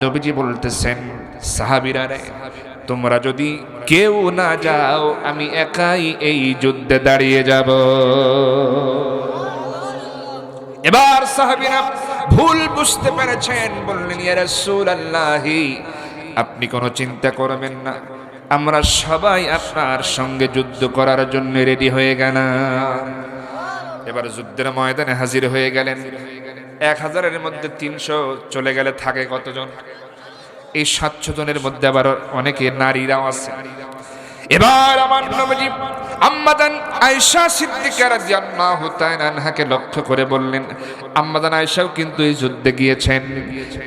নবীজি বলতেছেন, সাহাবীরা রে, তোমরা যদি কেউ না যাও আমি একাই এই যুদ্ধে দাঁড়িয়ে যাব। এবার সাহাবীরা ভুল বুঝতে পেরেছেন, বললেন ইয়া রাসূলুল্লাহ, আপনি কোনো চিন্তা করবেন না, আমরা সবাই আপনার সঙ্গে যুদ্ধ করার জন্য রেডি হয়ে গেলাম। এবার যুদ্ধের ময়দানে হাজির হয়ে গেলেন। 1000-এর মধ্যে 300 চলে গেলে থাকে কতজন? এই 700 জনের মধ্যে আবার অনেকে নারীরাও আছে। এবার আমার নবী আম্মাদান আয়েশা সিদ্দিকা রাদিয়াল্লাহু তাআলা আনহাকে লক্ষ্য করে বললেন, আম্মাদান আয়েশাও কিন্তু এই যুদ্ধে গিয়েছেন,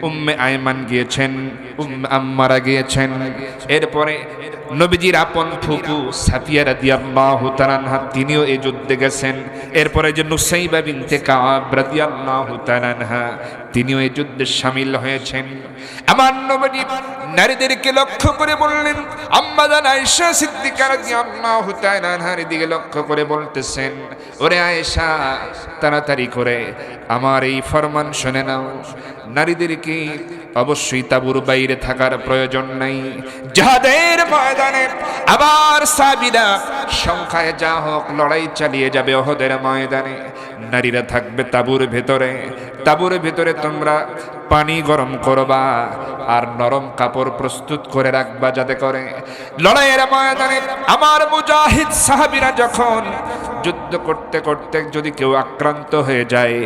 উম্মে আয়মান গিয়েছেন, উম্মে আম্মারা গিয়েছেন। এরপরে নবীজির আপন ফুপু সাফিয়া রাদিয়াল্লাহু তাআলা আনহা তিনিও এই যুদ্ধে গেছেন। এরপরে যে নুসাইবা বিনতে কাব রাদিয়াল্লাহু তাআলা আনহা তিনিও এই যুদ্ধে শামিল হয়েছেন। আমার নবী নারীদেরকে লক্ষ্য করে বললেন, আম্মাদান আয়েশা সিদ্দিকা রাদিয়াল্লাহু তাআলা আনহার দিকে লক্ষ্য করে বলতেছেন, ওরে আয়েশা, তাড়াতাড়ি করে আমার এই ফরমান শুনে নাও, নারীদেরকে অবশ্যই তাঁবুর বাইরে থাকার প্রয়োজন নাই। জিহাদের ময়দানে আবার সাহাবীরা সংখ্যায় যা হোক লড়াই চালিয়ে যাবে উহুদের ময়দানে, নারীরা থাকবে তাঁবুর ভেতরে। তাঁবুর ভেতরে তোমরা পানি গরম করবা আর নরম কাপড় প্রস্তুত করে রাখবা, যাতে করে লড়াইয়ের ময়দানে আমার মুজাহিদ সাহাবীরা যখন যুদ্ধ করতে করতে যদি কেউ আক্রান্ত হয়ে যায়,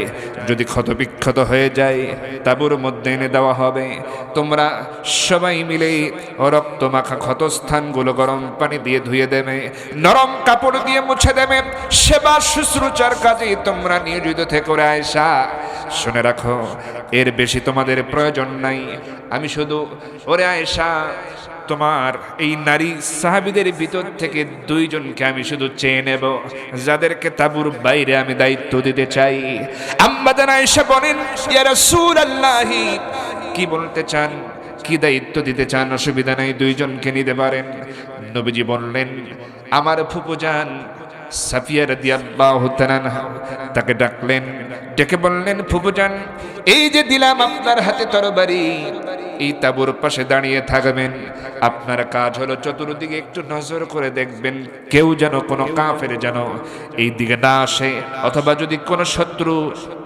যদি ক্ষতবিক্ষত হয়ে যায়, তাঁবুর মধ্যে এনে দেওয়া হবে। তোমরা সবাই মিলে রক্ত মাখা ক্ষতস্থানগুলো গরম পানি দিয়ে ধুয়ে দেবে, নরম কাপড় দিয়ে মুছে দেবে। সেবা শুশ্রূষার কাজে তোমরা নিয়োজিত থেকে আয়েশা, শুনে রাখো, এর বেশি তোমাদের প্রয়োজন নাই। আমি শুধু, ওরে আয়েশা, তোমার এই নারী সাহাবীদের ভিতর থেকে 2 জনকে আমি শুধু চেয়ে নেব, যাদেরকে তাঁবুর বাইরে আমি দায়িত্ব দিতে চাই। আম্মাদান আয়েশা বলেন, ইয়া রাসূলুল্লাহ, কি বলতে চান, কি দায়িত্ব দিতে চান? অসুবিধা নাই, 2 জনকে নিতে পারেন। নবীজি বললেন, আমার ফুপুজান সাফিয়া রাদিয়াল্লাহু তাআলা তাকে ডাকলেন, ডেকে বললেন, ফুপুজান, এই যে দিলাম আপনার হাতে তরবারি, এই তাঁবুর পাশে দাঁড়িয়ে থাকবেন। আপনার কাজ হলো চতুর্দিকে একটু নজর করে দেখবেন, কেউ যেন কোনো কাফের যেন এই দিকে না আসে, অথবা যদি কোনো শত্রু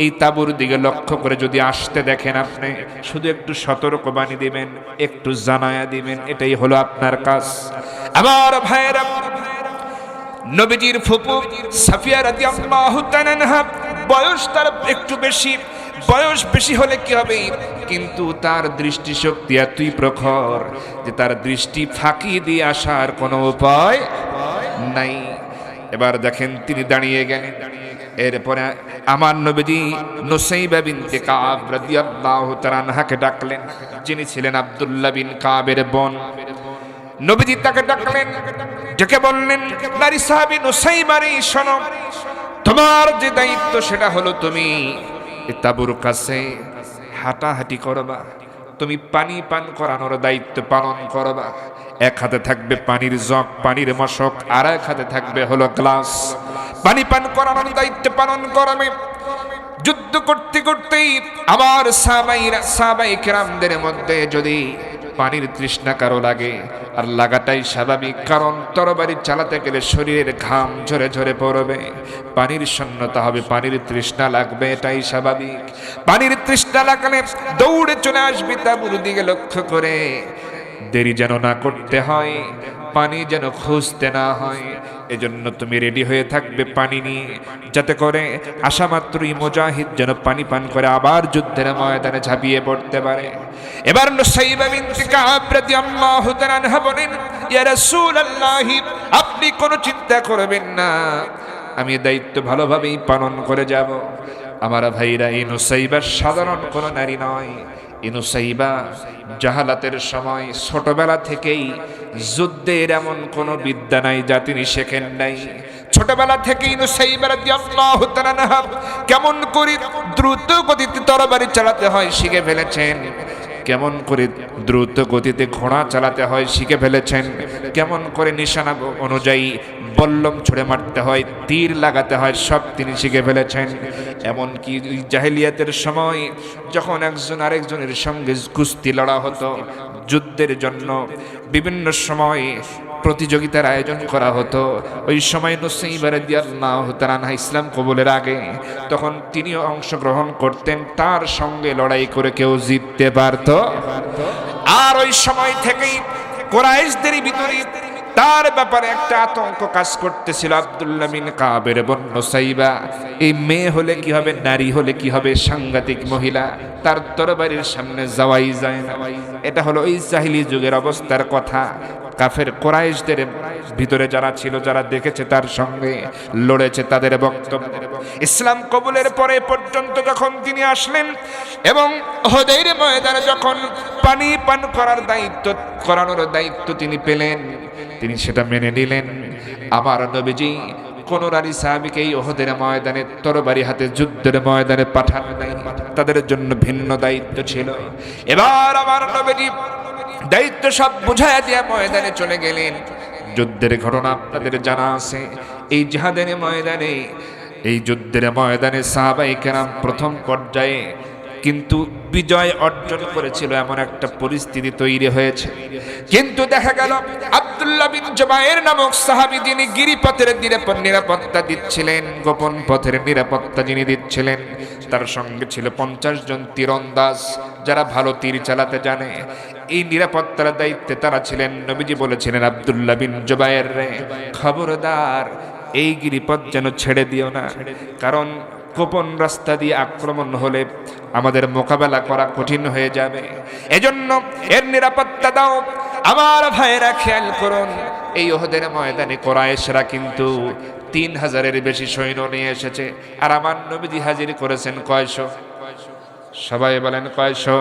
এই তাঁবুর দিকে লক্ষ্য করে যদি আসতে দেখেন, আপনি শুধু একটু সতর্ক বাণী দিবেন, একটু জানায়া দিবেন, এটাই হলো আপনার কাজ। আমার ভাইয়েরা, নবীজির ফুপু সাফিয়া রাদিয়াল্লাহু তাআলা আনহা বয়স তার একটু বেশি, বয়স বেশি হলে কি হবে, কিন্তু তার দৃষ্টিশক্তি এতই প্রখর যে তার দৃষ্টি ফাঁকি দিয়ে আসার কোনো উপায় নাই। এবার দেখেন তিনি দাঁড়িয়ে গেলেন। এরপরে আমার নবীজি নুসাইবা বিনতে কাব রাদিয়াল্লাহু তাআলা আনহাকে ডাকলেন, যিনি ছিলেন আব্দুল্লাহ বিন কাবের বোন। নবীজি তাকে ডাকলেন, ডেকে বললেন, নারী সাহাবী নুসাইবা রে, শোনো, তোমার যে দায়িত্ব সেটা হলো তুমি তাঁবুর কাছে হাঁটাহাঁটি করবা, তুমি পানি পান করানোর দায়িত্ব পালন করবা। এক হাতে থাকবে পানির জগ, পানির মশক, আর এক হাতে থাকবে হলো গ্লাস। পানি পান করানোর দায়িত্ব পালন করবে। যুদ্ধ করতে করতেই আমার সাহাবায়ে কেরামদের মধ্যে যদি পানির তৃষ্ণা কারো লাগে, আর লাগাটাই স্বাভাবিক, কারণ তরবারি চালাতে গেলে শরীরের ঘাম ঝরে ঝরে পড়বে, পানির শূন্যতা হবে, পানির তৃষ্ণা লাগবে, এটাই স্বাভাবিক। পানির তৃষ্ণা লাগলে দৌড়ে চলে আসবি তাঁবুর দিকে লক্ষ্য করে। দেরি যেন না করতে হয়, পানি যেন খুঁজতে না হয়, এজন্য তুমি রেডি হয়ে থাকবে পানি নিয়ে, যাতে করে আসা মাত্রই মুজাহিদ যেন পানি পান করে আবার যুদ্ধের ময়দানে ঝাঁপিয়ে পড়তে পারে। এবার নুসাইবা বিনতে কাব রাদিয়াল্লাহু তাআলা আনহা বলেন, ইয়া রাসূলুল্লাহ, আপনি কোনো চিন্তা করবেন না, আমি দায়িত্ব ভালোভাবেই পালন করে যাব। আমার ভাইরা, এই নুসাইবা সাধারণ কোনো নারী নয়। নুসাইবা জাহালাতের সময় ছোটবেলা থেকেই যুদ্ধের এমন কোনো বিদ্যা নাই যা তিনি শেখেন নাই। ছোটবেলা থেকেই নুসাইবা রাদিয়াল্লাহু তাআলা আনহা কেমন করে দ্রুত গতিতে তরবারি চালাতে হয় শিখে ফেলেছেন। কেমন করে দ্রুত গতিতে ঘোড়া চালাতে হয় শিখে ফেলেছেন, কেমন করে নিশানা অনুযায়ী বল্লম ছুড়ে মারতে হয়, তীর লাগাতে হয়, সব তিনি শিখে ফেলেছেন। এমনকি জাহেলিয়াতের সময় যখন একজন আরেকজনের সঙ্গে কুস্তি লড়া হতো, যুদ্ধের জন্য বিভিন্ন সময় প্রতিযোগিতার আয়োজন করা হতো, ওই সময় নুসাইবা রাদিয়াল্লাহু তাআলা আনহা ইসলাম কবুলের আগে তখন তিনিও অংশগ্রহণ করতেন, তার সঙ্গে লড়াই করে কেউ জিততে পারত। আর ওই সময় থেকেই কুরাইশদের ভিতরে তার ব্যাপারে একটা আতঙ্ক কাজ করতেছিল। আব্দুল্লাহ বিন কাবের বোন নুসাইবা, এই মেয়ে হলে কি হবে, নারী হলে কি হবে, সাংঘাতিক মহিলা, তার তরবারির সামনে যাওয়াই যায় না। এটা হলো ওই জাহিলি যুগের অবস্থার কথা। কাফের কুরাইশদের ভিতরে যারা ছিল, যারা দেখেছে তার সঙ্গে লড়েছে, তাদের বক্তব্য ইসলাম কবুলের পরে পর্যন্ত যখন তিনি আসলেন এবং উহুদের ময়দানে যখন পানি পান করার দায়িত্ব, করানোর দায়িত্ব তিনি পেলেন, তিনি সেটা মেনে নিলেন। আমার নবীজি কোন নারী সাহাবীকে এই উহুদের ময়দানে তরবারি হাতে যুদ্ধের ময়দানে পাঠান নাই, তাদের জন্য ভিন্ন দায়িত্ব ছিল। এবার আমার নবীজি দায়িত্ব সব বুঝায় দিয়ে ময়দানে চলে গেলেন। যুদ্ধের ঘটনা আপনাদের জানা আছে। এই জিহাদের ময়দানে, এই যুদ্ধের ময়দানে সাহাবায়ে কেরাম প্রথম পর্যায়ে কিন্তু বিজয় অর্জন করেছিল, এমন একটা পরিস্থিতি তৈরি হয়েছে। কিন্তু দেখা গেল আব্দুল্লাহ বিন জুবায়ের নামক সাহাবী, যিনি গিরিপথের নিরাপত্তা দিচ্ছিলেন, গোপন পথের নিরাপত্তা যিনি দিচ্ছিলেন, তার সঙ্গে ছিল 50 জন তীরন্দাজ যারা ভালো তীর চালাতে জানে। এই নিরাপত্তার দায়িত্বে তারা ছিলেন। নবীজি বলেছিলেন, আব্দুল্লাহ বিন জুবায়ের রে, খবরদার এই গিরিপথ যেন ছেড়ে দিও না, কারণ গোপন রাস্তা দিয়ে আক্রমণ হলে আমাদের মোকাবেলা করা কঠিন হয়ে যাবে, এজন্য এর নিরাপত্তা দাও। আমার ভাইয়েরা খেয়াল করুন, এই উহুদের ময়দানে কুরাইশরা কিন্তু 3000-এর বেশি সৈন্য নিয়ে এসেছে, আর আমার নবীজি হাজির করেছেন কয়শো? সবাই বলেন কয়শো?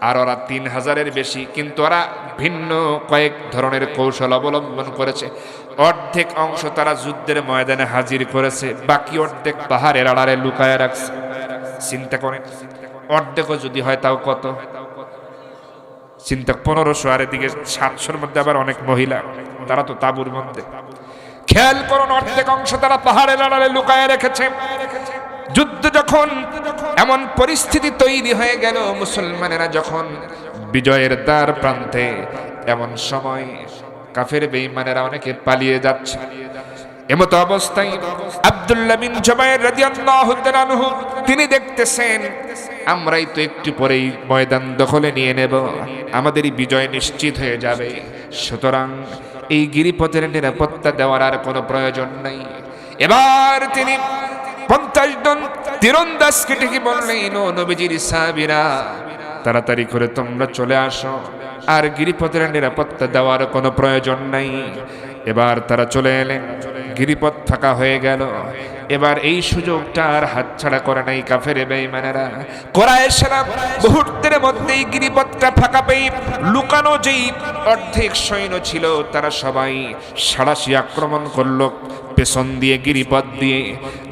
আর ওরা 3000-এর বেশি, কিন্তু ওরা ভিন্ন কয়েক ধরনের কৌশল অবলম্বন করেছে। অর্ধেক অংশ তারা যুদ্ধের ময়দানে হাজির করেছে, বাকি অর্ধেক পাহাড়ের আড়ালে লুকায় রাখছে। চিন্তা করেন, অর্ধেকও যদি হয় তাও কত? চিন্তা, 1500, আর এদিকে 700-এর মধ্যে আবার অনেক মহিলা, তারা তো তাঁবুর মধ্যে। খেয়াল করুন, অর্ধেক অংশ তারা পাহাড়ের আড়ালে লুকায় রেখেছে। যুদ্ধ যখন এমন পরিস্থিতি তৈরি হয়ে গেল, মুসলমানেরা যখন বিজয়ের দ্বার প্রান্তে, এমন সময় কাফের বেঈমানেরা অনেকে পালিয়ে যাচ্ছে। এমতো অবস্থায় আব্দুল্লাহ বিন জুবায়ের রাদিয়াল্লাহু তাআলা আনহু তিনি দেখতেছেন, আমরাই তো একটু পরেই ময়দান দখলে নিয়ে নেব, আমাদেরই বিজয় নিশ্চিত হয়ে যাবে, সুতরাং এই গিরিপথের নিরাপত্তা দেওয়ার আর কোনো প্রয়োজন নাই। এবার তিনি 50 জন তীরন্দাজকে ডেকে বললেন, ও নবীজির সাহাবীরা, তাড়াতাড়ি করে তোমরা চলে আসো, আর গিরিপথের নিরাপত্তা দেওয়ার কোনো প্রয়োজন নাই। এবার তারা চলে এলেন, গিরিপথ ফাঁকা হয়ে গেল। এবার এই সুযোগটা আর হাতছাড়া করে নাই কাফের বেঈমানেরা। কুরাইশরা মুহূর্তের মধ্যেই গিরিপথটা ফাঁকা পেয়ে লুকানো যেই অর্ধেক সৈন্য ছিল, তারা সবাই সাড়াশি আক্রমণ করলো পেছন দিয়ে, গিরিপথ দিয়ে।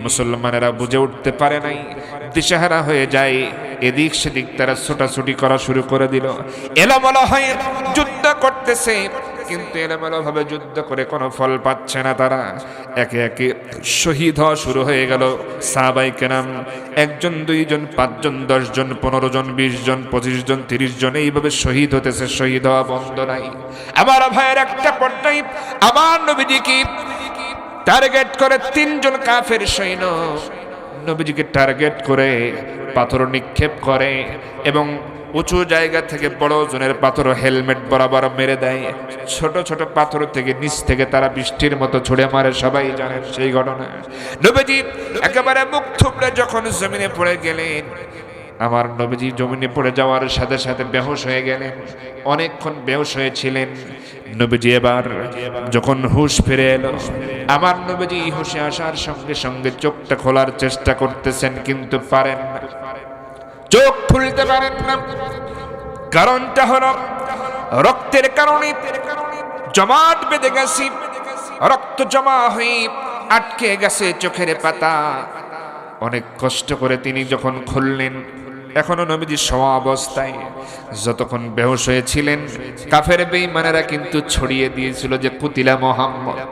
মুসলমানেরা বুঝে উঠতে পারে নাই, দিশেহারা হয়ে যায়, এদিক সেদিক তারা ছোটাছুটি করা শুরু করে দিল। এলোমেলো হয়ে যুদ্ধ করতেছে, কিন্তু এলোমেলো ভাবে যুদ্ধ করে কোনো ফল পাচ্ছে না তারা। একে একে শহীদ হওয়া শুরু হয়ে গেল সাহাবায়ে কেরাম। 1 জন, 2 জন, 5 জন, 10 জন, 15 জন, 20 জন, 25 জন, 30 জন, এইভাবে শহীদ হতেছে, শহীদ হওয়া বন্ধ নাই। আমার ভাইয়ের একটা পর্যায়ে আমার নবীজিকে টার্গেট করে 3 জন কাফের সৈন্য নবীজিকে টার্গেট করে পাথর নিক্ষেপ করে এবং উঁচু জায়গা থেকে বড় ওজনের পাথর হেলমেট বরাবর মেরে দেয়। ছোট ছোট পাথর থেকে নিচ থেকে তারা বৃষ্টির মতো ছুড়ে মারে, সবাই জানেন সেই ঘটনা। নবীজি একেবারে মুখ থুবড়ে যখন জমিনে পড়ে গেলেন, আমার নবীজি জমিনে পড়ে যাওয়ার সাথে সাথে বেহুশ হয়ে গেলেন। অনেকক্ষণ বেহুশ হয়েছিলেন। নবীজি এবার যখন হুঁশ ফিরে এলো, আমার নবীজি হুঁশে আসার সঙ্গে সঙ্গে চোখটা খোলার চেষ্টা করতেছেন, কিন্তু পারেন না, চোখ খুলতে পারেন না। কারণটা হলো রক্তের কারণে জমাট বেঁধে গেছে, রক্ত জমা হয়ে আটকে গেছে চোখের পাতা। অনেক কষ্ট করে তিনি যখন খুললেন, এখনো নবীজি শোয়া অবস্থায় যতক্ষণ বেহুশ হয়েছিলেন, কাফের বেঈমানেরা কিন্তু ছড়িয়ে দিয়েছিল যে কুতিলা মুহাম্মদ,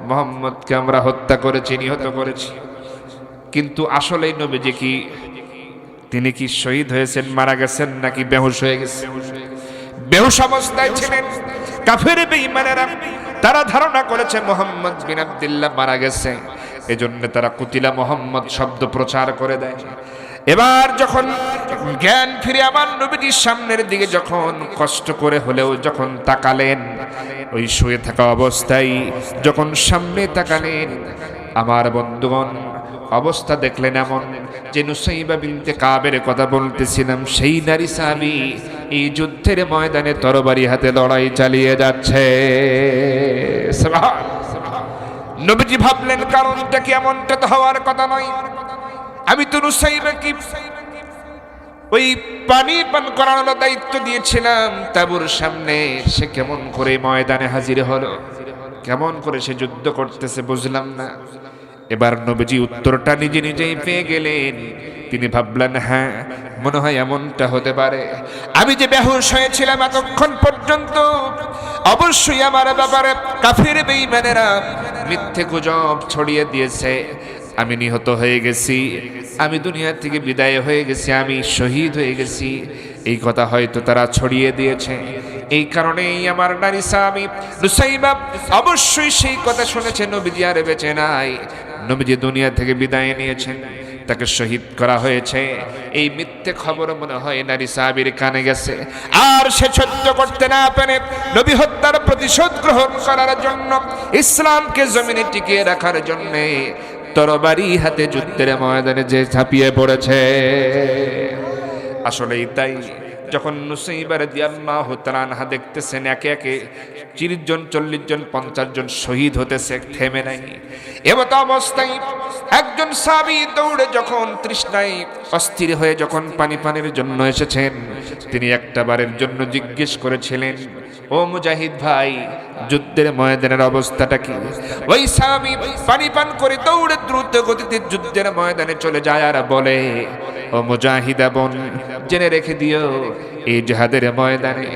মুহাম্মদকে আমরা হত্যা করেছি, নিহত করেছি। কিন্তু আসলেই নবীজি কি, তিনি কি শহীদ হয়েছেন, মারা গেছেন, নাকি বেহুশ হয়ে গেছে? বেহুশ অবস্থায় ছিলেন। কাফের বেঈমানেরা তারা ধারণা করেছে মুহাম্মদ বিন আব্দুল্লাহ মারা গেছে, এজন্য তারা কুতিলা মুহাম্মদ শব্দ প্রচার করে দেয়। এবার যখন জ্ঞান ফিরে আমার নবীজির সামনের দিকে যখন কষ্ট করে হলেও যখন তাকালেন, ওই শুয়ে থাকা অবস্থায় যখন সামনে তাকালেন, আমার বন্ধুগণ অবস্থা দেখলেন এমন যে নুসাইবা বিনতে কাবের কথা বলতেছিলাম, সেই নারী সাহাবী এই যুদ্ধের ময়দানে তরবারি হাতে লড়াই চালিয়ে যাচ্ছে। নবীজি ভাবলেন কারণটা কি, এমনটা তো হওয়ার কথা নয়। আমি তো নুসাইবাকে ওই পানি পান করানোর দায়িত্ব দিয়েছিলাম তাবুর সামনে, সে কেমন করে ময়দানে হাজির হলো, কেমন করে সে যুদ্ধ করতেছে বুঝলাম না। এবার নবীজি উত্তরটা নিজে নিজেই পেয়ে গেলেন। তিনি ভাবলেন, হ্যাঁ মনে হয় এমনটা হতে পারে। আমি যে বেহুশ হয়েছিলাম এতক্ষণ পর্যন্ত, অবশ্যই আমার ব্যাপারে কাফির বেঈমানেরা মিথ্যে গুজব ছড়িয়ে দিয়েছে। আমি নিহত হয়ে গেছি, আমি দুনিয়া থেকে বিদায় হয়ে গেছি, আমি শহীদ হয়ে গেছি, এই কথা হয়তো তারা ছড়িয়ে দিয়েছে। এই কারণেই আমার নারী সাহাবী নুসাইবা অবশ্যই সেই কথা শুনেছে নবীজি আর বেঁচে নাই, নবীজি দুনিয়া থেকে বিদায় নিয়েছেন, তাকে শহীদ করা হয়েছে। এই মিথ্যে খবর মনে হয় নারী সাহাবীর কানে গেছে। আর সে সহ্য করতে না পেরে নবী হত্যার প্রতিশোধ গ্রহণ করার জন্য, ইসলামকে জমিনে টিকিয়ে রাখার জন্য তরবারি হাতে যুদ্ধের ময়দানে যে ঝাঁপিয়ে পড়েছে। আসলেই তাই। যখন নুসাইবা রাদিয়াল্লাহু তাআলা আনহা দেখতেছেন একে একে 30 জন 40 জন 50 জন শহীদ হতেছে, থেমে নাই। এমত অবস্থায় একজন সাহাবী দৌড়ে যখন তৃষ্ণায় অস্থির হয়ে যখন পানির জন্য এসেছেন, তিনি একটা বারের জন্য জিজ্ঞেস করেছিলেন, ও মুজাহিদ ভাই, যুদ্ধের ময়দানের অবস্থাটা কি? ওই সাহাবী পানি পান করে দৌড়ে দ্রুত গতিতে যুদ্ধের ময়দানে চলে যায় আর বলে, ও মুজাহিদা বোন, জেনে রেখে দিও, এই জিহাদের ময়দানে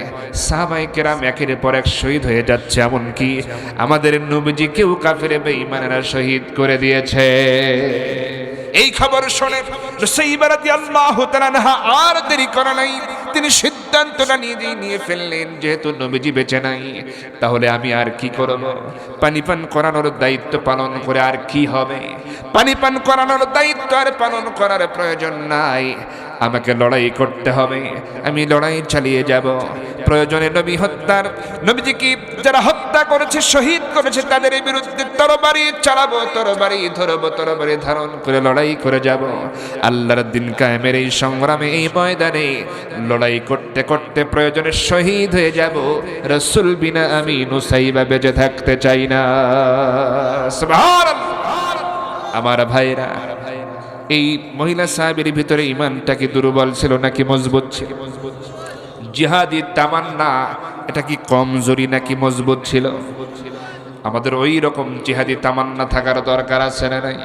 সাহাবায়ে কেরাম একের পর এক শহীদ হয়ে যাচ্ছে, এমনকি আমাদের নবীজিকেও কাফের বেঈমানেরা শহীদ করে দিয়েছে। এই খবর শুনে নুসাইবা রাদিয়াল্লাহু তাআলা আনহা আর দেরি করে নাই, তিনি সিদ্ধান্তটা নিয়ে ফেললেন, যেহেতু নবীজি বেঁচে নাই, তাহলে আমি আর কি করব? পানি পান করানোর দায়িত্ব পালন করে আর কি হবে? পানি পান করানোর দায়িত্ব আর পালন করার প্রয়োজন নাই, আমাকে লড়াই করতে হবে, আমি লড়াই চালিয়ে যাব। প্রয়োজনে নবীজিকে যারা হত্যা করেছে, শহীদ করেছে, তাদের বিরুদ্ধে তরবারি চালাবো, তরবারি ধরবো, তরবারি ধারণ করে লড়াই করে যাব। আল্লাহর দিন কায়েমের এই সংগ্রামে, এই ময়দানে লড়াই করতে করতে প্রয়োজনে শহীদ হয়ে যাব। রাসূল বিনা আমি নুসাইবা বেঁচে থাকতে চাই না। সুবহানাল্লাহ। আমার ভাইরা, এই মহিলা সাহাবীর ভিতরে ইমানটা কি দুর্বল ছিল নাকি মজবুত ছিল? জিহাদি তামান্না এটা কি কমজোরি নাকি মজবুত ছিল? আমাদের ওই রকম জিহাদি তামান্না থাকার দরকার আছে না নাই?